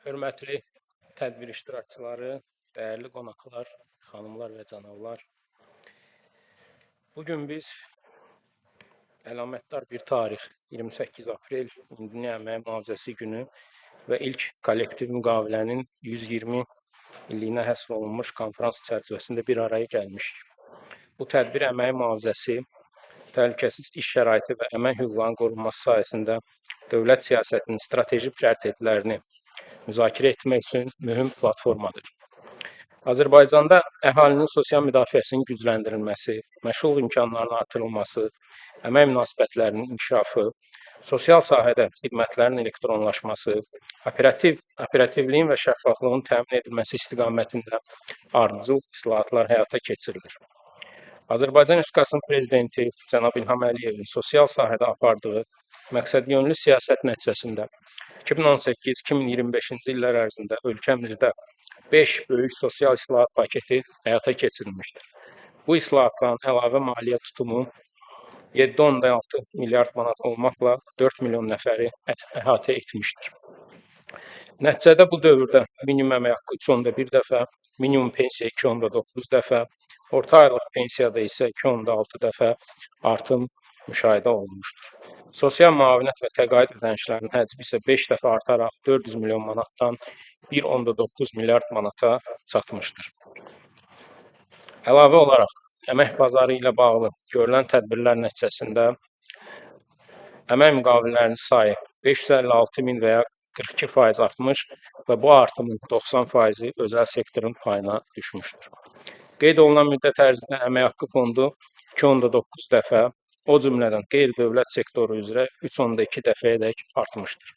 Hörmətli tədbir iştirakçıları, dəyərli qonaqlar, xanımlar və cənablar. Bugün biz əlamətdar bir tarix 28 aprel Ümumdünya Əmək Mühafizəsi Günü və ilk kollektiv müqavilənin 120 illiyinə həsr olunmuş konfrans çərçivəsində bir araya gəlmişik. Bu tədbir əmək mühafizəsi, təhlükəsiz iş şəraiti və əmək hüquqlarının qorunması sayəsində dövlət siyasətinin strateji prioritetlərini müzakirə etmək üçün mühüm platformadır. Azərbaycanda əhalinin sosial müdafiəsinin gücləndirilməsi, məşğul imkanlarının artırılması, əmək münasibətlərinin inkişafı, sosial sahədə xidmətlərin elektronlaşması, operativliyin və şəffaflığın təmin edilməsi istiqamətində ardıcıl islahatlar həyata keçirilir. Azərbaycan Respublikasının Prezidenti cənab İlham Əliyevin sosial sahədə apardığı məqsədyönlü siyasət nəticəsində 2018-2025-ci illər ərzində ölkəmizdə 5 böyük sosial islahat paketi həyata keçirilmişdir. Bu islahatların əlavə maliyyə tutumu 7,6 milyard manat olmaqla 4 milyon nəfəri əhatə etmişdir. Nəticədə bu dövrdə minimum əmək haqqı 3,1 dəfə, minimum pensiya 2,9 dəfə, orta aylıq pensiyada isə 2,6 dəfə artım müşahidə olunmuşdur. Sosial müavinət və təqaüd ödənişlərinin həcmi isə 5 dəfə artaraq 400 milyon manatdan 1,9 milyard manata çatmışdır. Əlavə olaraq, əmək bazarı ilə bağlı görülən tədbirlər nəticəsində əmək müqavilələrinin sayı 556 min və ya 42% artmış və bu artımın 90%-i özəl sektorun payına düşmüşdür. Qeyd olunan müddət ərzində əmək haqqı fondu 2,9 dəfə, o cümlədən qeyri-dövlət sektoru üzrə 3,2 dəfəyədək artmışdır.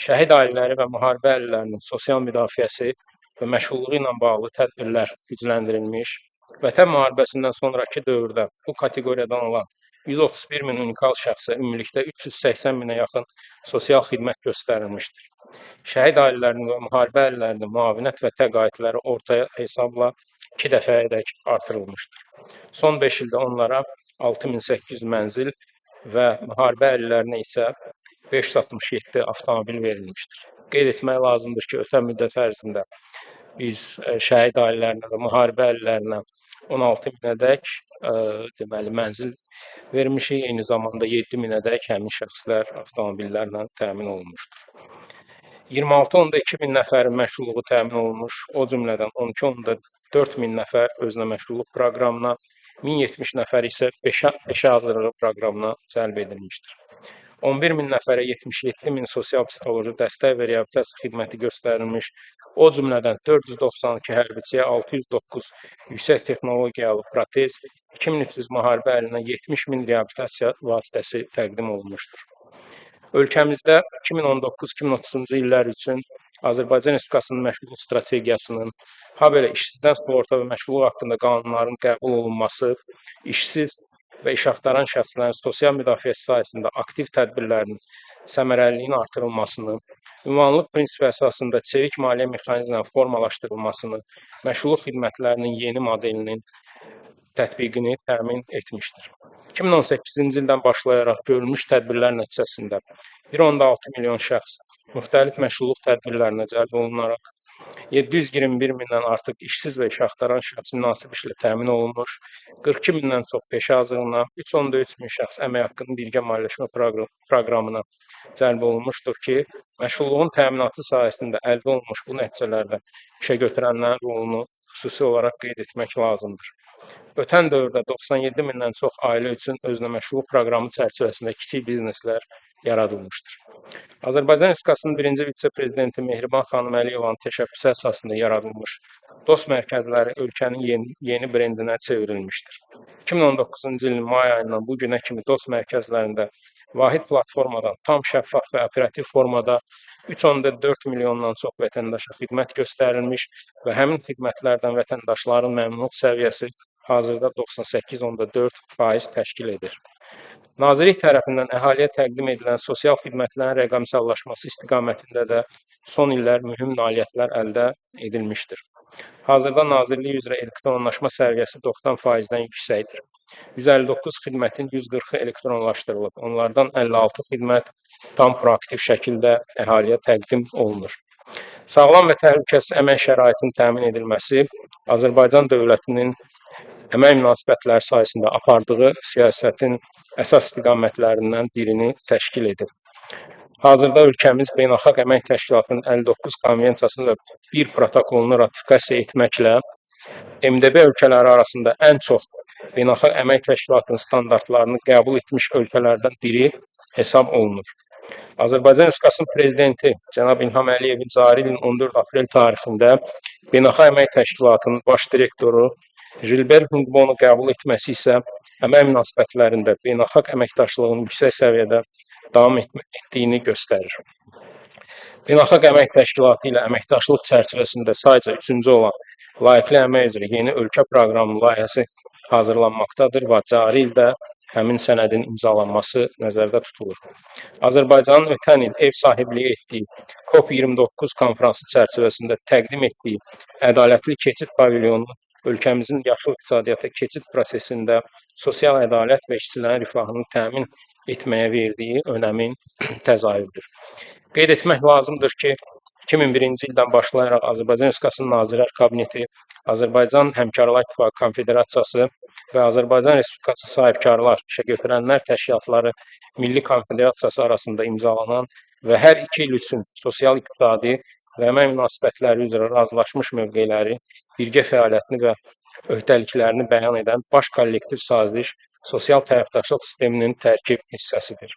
Şəhid ailələri və müharibə əhlilərinin sosial müdafiəsi və məşğulluğu ilə bağlı tədbirlər gücləndirilmiş, Vətən müharibəsindən sonraki dövrdə bu kateqoriyadan olan 131 min unikal şəxsə ümumilikdə 380 minə yaxın sosial xidmət göstərilmişdir. Şəhid ailələrinin və müharibə əhlilərinin müavinət və təqaüdləri ortaya hesabla 2 dəfəyədək artırılmışdır. Son 5 ildə onlara 6800 mənzil və müharibə əhlilərinə isə 567 avtomobil verilmişdir. Qeyd etmək lazımdır ki, ötən müddət ərzində biz şəhid ailələrinə və müharibə əhlilərinə 16 minədək deməli mənzil vermişik, eyni zamanda 7 minədək həmin şəxslər avtomobillərlə təmin olunmuşdur. 26,2 min nəfərin məşğulluğu təmin olunmuş, o cümlədən 12,4 min nəfər özünə məşğulluq proqramına, 1070 nəfər isə peşə hazırlığı proqramına cəlb edilmişdir. 11 min nəfərə 77 min sosial-psixoloji dəstək və reabilitasiya xidməti göstərilmiş, o cümlədən 492 hərbiçiyə 609 yüksək texnologiyalı protez, 2300 müharibə əhlinə 70 min reabilitasiya vasitəsi təqdim olunmuşdur. Ölkəmizdə 2019-2030-cu illər üçün Azərbaycan Respublikasının məşğulluq strategiyasının, habelə işsizdən sığorta və məşğulluq haqqında qanunların qəbul olunması, işsiz və iş axtaran şəxslərin sosial müdafiəsi sahəsində aktiv tədbirlərinin səmərəliliyinin artırılmasını, ünvanlıq prinsipi əsasında çevik maliyyə mexanizminin formalaşdırılmasını, məşğulluq xidmətlərinin yeni modelinin tətbiqini təmin etmişdir. 2018-ci ildən başlayaraq görülmüş tədbirlər nəticəsində 1,6 milyon şəxs müxtəlif məşğulluq tədbirlərinə cəlb olunaraq 721 mindən artıq işsiz və iş axtaran şəxs münasib işlə təmin olunmuş, 42 mindən çox peşə hazırlığına, 3,3 min şəxs əmək haqqının birgə maliyyələşmə proqramına cəlb olunmuşdur ki, məşğulluğun təminatı sayəsində əldə olunmuş bu nəticələrdə işə götürənlərin rolunu xüsusi olaraq qeyd etmək lazımdır. Ötən dövrdə 97 mindən çox ailə üçün özünə məşğulluq proqramı çərçivəsində kiçik bizneslər yaradılmışdır. Azərbaycan Respublikasının birinci vitse-prezidenti Mehriban xanım Əliyevanın təşəbbüsü əsasında yaradılmış dost mərkəzləri ölkənin yeni brendinə çevrilmişdir. 2019-cu ilin may ayından bu günə kimi dost mərkəzlərində vahid platformadan tam şəffaf və operativ formada 3,4 milyondan çox vətəndaşa xidmət göstərilmiş və həmin xidmətlərdən vətəndaşların məmnunluq səviyyəsi hazırda 98,4% təşkil edir. Nazirlik tərəfindən əhaliyə təqdim edilən sosial xidmətlərin rəqəmsallaşması istiqamətində də son illər mühüm nailiyyətlər əldə edilmişdir. Hazırda Nazirlik üzrə elektronlaşma səviyyəsi 90%-dən yüksəkdir. 159 xidmətin 140-ı elektronlaşdırılıb. Onlardan 56 xidmət tam proaktiv şəkildə əhaliyə təqdim olunur. Sağlam və təhlükəsiz əmək şəraitinin təmin edilməsi Azərbaycan dövlətinin əmək münasibətləri sayəsində apardığı siyasətin əsas istiqamətlərindən birini təşkil edir. Hazırda ölkəmiz Beynəlxalq Əmək Təşkilatının 59 konvensiyasını və bir protokolunu ratifikasiya etməklə MDB ölkələri arasında ən çox Beynəlxalq Əmək Təşkilatının standartlarını qəbul etmiş ölkələrdən biri hesab olunur. Azərbaycan Respublikasının prezidenti cənab İlham Əliyevin cari ilin 14 aprel tarixində Beynəlxalq Əmək Təşkilatının baş direktoru Jilber Hungbonu qəbul etməsi isə əmək münasibətlərində beynəlxalq əməkdaşlığın yüksək səviyyədə davam etdiyini göstərir. Beynəlxalq Əmək Təşkilatı ilə əməkdaşlıq çərçivəsində sayca üçüncü olan layiqli əmək üzrə yeni ölkə proqramının layihəsi hazırlanmaqdadır və cari ildə həmin sənədin imzalanması nəzərdə tutulur. Azərbaycanın ötən il ev sahibliyi etdiyi COP29 konfransı çərçivəsində təqdim etdiyi ədalətli keçid pavilyonu ölkəmizin yaşıl iqtisadiyyata keçid prosesində sosial ədalət və işçilərin rifahını təmin etməyə verdiyi önəmin təzahürüdür. Qeyd etmək lazımdır ki, 2001-ci ildən başlayaraq Azərbaycan Respublikasının Nazirlər Kabineti, Azərbaycan Həmkarlar İttifaqı Konfederasiyası və Azərbaycan Respublikası Sahibkarlar, İşəgötürənlər Təşkilatları Milli Konfederasiyası arasında imzalanan və hər 2 il üçün sosial-iqtisadi və əmək münasibətləri üzrə razılaşmış mövqeləri, birgə fəaliyyətini və öhdəliklərini bəyan edən baş kollektiv saziş sosial tərəfdaşlıq sisteminin tərkib hissəsidir.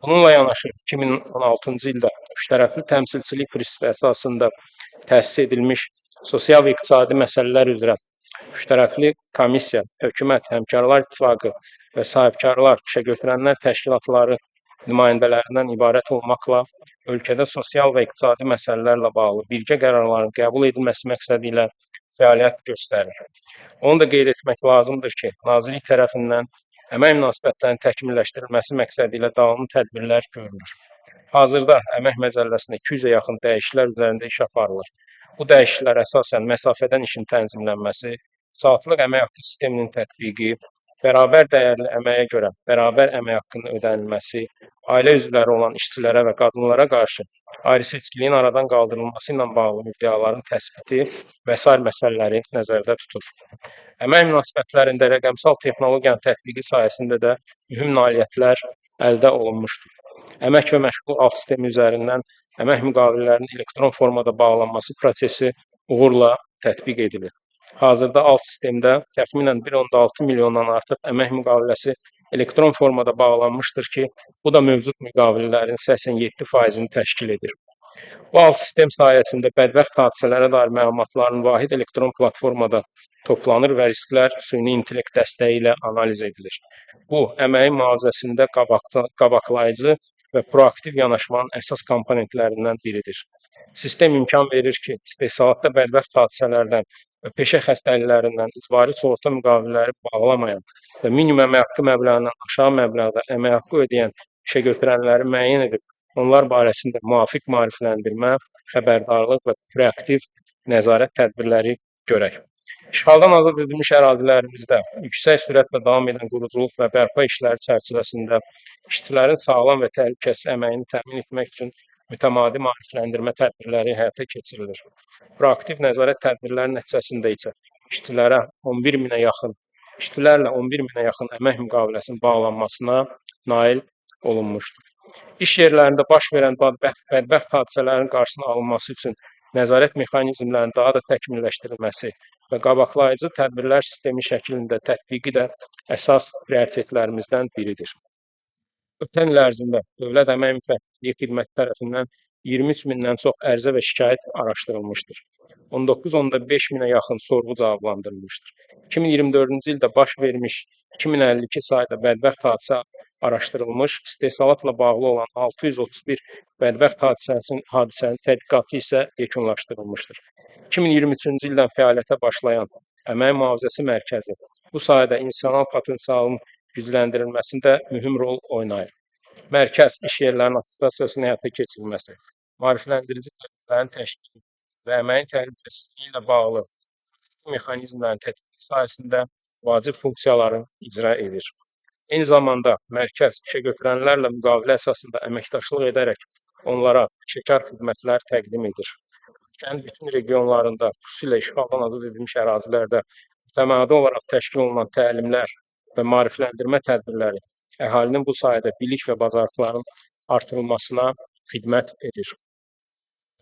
Bununla yanaşı 2016-cı ildə müştərəkli təmsilçilik prinsipi əsasında təsis edilmiş sosial və iqtisadi məsələlər üzrə müştərəkli komissiya, hökumət, Həmkarlar İttifaqı və sahibkarlar, işəgötürənlər təşkilatları nümayəndələrindən ibarət olmaqla ölkədə sosial və iqtisadi məsələlərlə bağlı birgə qərarların qəbul edilməsi məqsədi ilə fəaliyyət göstərir. Onu da qeyd etmək lazımdır ki, Nazirlik tərəfindən əmək münasibətlərinin təkmilləşdirilməsi məqsədi ilə davamlı tədbirlər görülür. Hazırda əmək məcəlləsində 200-ə yaxın dəyişikliklər üzərində iş aparılır. Bu dəyişikliklər əsasən məsafədən işin tənzimlənməsi, saatlıq əmək haqqı sisteminin tətbiqi, bərabər dəyərli əməyə görə bərabər əmək haqqının ödənilməsi, ailə üzvləri olan işçilərə və qadınlara qarşı ayrı-seçkiliyin aradan qaldırılması ilə bağlı müddəaların təsbiti və sair məsələləri nəzərdə tutur. Əmək münasibətlərində rəqəmsal texnologiyanın tətbiqi sayəsində də mühüm nailiyyətlər əldə olunmuşdur. Əmək və məşğul alt sistemi üzərindən əmək müqavilələrinin elektron formada bağlanması prosesi uğurla tətbiq edilir. Hazırda alt sistemdə təxminən 1.6 milyondan artıq əmək müqaviləsi elektron formada bağlanmışdır ki, bu da mövcud müqavilələrin 87%-ni təşkil edir. Bu alt sistem sayəsində bədbəxt hadisələrə dair məlumatların vahid elektron platformada toplanır və risklər süni intellekt dəstəyi ilə analiz edilir. Bu, əməyin mühafizəsində qabaqlayıcı və proaktiv yanaşmanın əsas komponentlərindən biridir. Sistem imkan verir ki, istehsalatda bədbəxt hadisələrdən və peşə xəstəliklərindən icbari sığorta müqavilələri bağlamayan və minimum əmək haqqı məbləğindən aşağı məbləğdə əmək haqqı ödəyən işəgötürənləri müəyyən edib, onlar barəsində müvafiq maarifləndirmə, xəbərdarlıq və proaktiv nəzarət tədbirləri görək. İşğaldan azad edilmiş ərazilərimizdə yüksək sürətlə davam edən quruculuq və bərpa işləri çərçivəsində işçilərin sağlam və təhlükəsiz əməyini təmin etmək üçün mütəmadi maarifləndirmə tədbirləri həyata keçirilir. Proaktiv nəzarət tədbirləri nəticəsində isə işçilərlə 11 minə yaxın əmək müqaviləsinin bağlanmasına nail olunmuşdur. İş yerlərində baş verən bədbəxt hadisələrin qarşısının alınması üçün nəzarət mexanizmlərinin daha da təkmilləşdirilməsi və qabaqlayıcı tədbirlər sistemi şəklində tətbiqi də əsas prioritetlərimizdən biridir. Ötən il ərzində Dövlət Əmək Müvəffəqiyyətli Xidməti tərəfindən 23 mindən çox ərizə və şikayət araşdırılmışdır. 19.5 minə yaxın sorğu cavablandırılmışdır. 2024-cü ildə baş vermiş 2052 sayda bədbəxt hadisə araşdırılmış, istehsalatla bağlı olan 631 bədbəxt hadisənin tədqiqatı isə yekunlaşdırılmışdır. 2023-cü ildən fəaliyyətə başlayan Əmək Mühafizəsi Mərkəzi bu sayədə insanal potensialın gücləndirilməsində mühüm rol oynayır. Mərkəz iş yerlərinin attestasiyasının həyata keçirilməsi, maarifləndirici tədbirlərin təşkili və əməyin təhlükəsizliyi ilə bağlı mexanizmlərin tətbiqi sayəsində vacib funksiyaları icra edir. Eyni zamanda mərkəz işəgötürənlərlə müqavilə əsasında əməkdaşlıq edərək onlara peşəkar xidmətlər təqdim edir. ölkənin bütün regionlarında, xüsusilə işğaldan azad edilmiş ərazilərdə mütəmadi olaraq təşkil olunan təlimlər və maarifləndirmə tədbirləri əhalinin bu sahədə bilik və bacarıqlarının artırılmasına xidmət edir.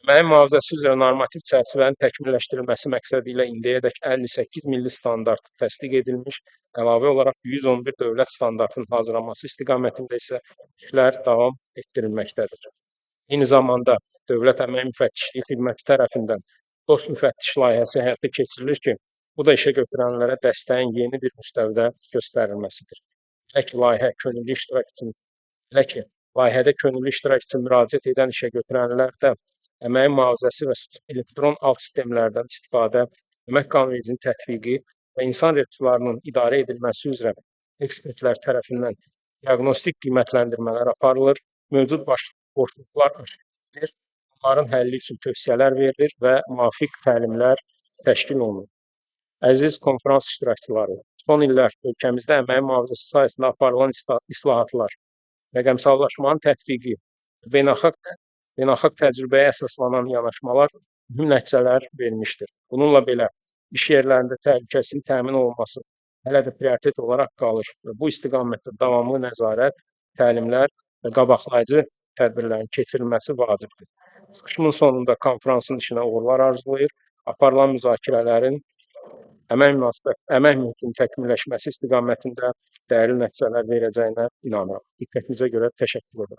Əməyin mühafizəsi üzrə normativ çərçivənin təkmilləşdirilməsi məqsədilə indiyədək 58 milli standart təsdiq edilmiş, əlavə olaraq 111 dövlət standartının hazırlanması istiqamətində isə işlər davam etdirilməkdədir. Eyni zamanda Dövlət Əmək Müfəttişliyi Xidməti tərəfindən dost müfəttiş layihəsi həyata keçirilir ki, bu da işə götürənlərə dəstəyin yeni bir müstəvidə göstərilməsidir. Belə ki, layihədə könüllü iştirak üçün müraciət edən işə götürənlər də əməyin mühafizəsi və elektron alt sistemlərdən istifadə, əmək qanunvericiliyinin tətbiqi və insan resurslarının idarə edilməsi üzrə ekspertlər tərəfindən diaqnostik qiymətləndirmələr aparılır, mövcud boşluqlar aşkar edilir, onların həlli üçün tövsiyələr verilir və müvafiq təlimlər təşkil olunur. Əziz konfrans iştirakçıları, son illər ölkəmizdə əməyin mühafizəsi sahəsində aparılan islahatlar, rəqəmsallaşmanın tətbiqi, beynəlxalq təcrübəyə əsaslanan yanaşmalar mühüm nəticələr vermişdir. Bununla belə, iş yerlərində təhlükəsizliyin təmin olunması hələ də prioritet olaraq qalır və bu istiqamətdə davamlı nəzarət, təlimlər və qabaqlayıcı tədbirlərin keçirilməsi vacibdir. Çıxışımın sonunda konfransın işinə uğurlar arzulayır, aparılan müzakirələrin əmək mühitinin təkmilləşməsi istiqamətində dəyərli nəticələr verəcəyinə inanıram. Diqqətinizə görə təşəkkür edirəm.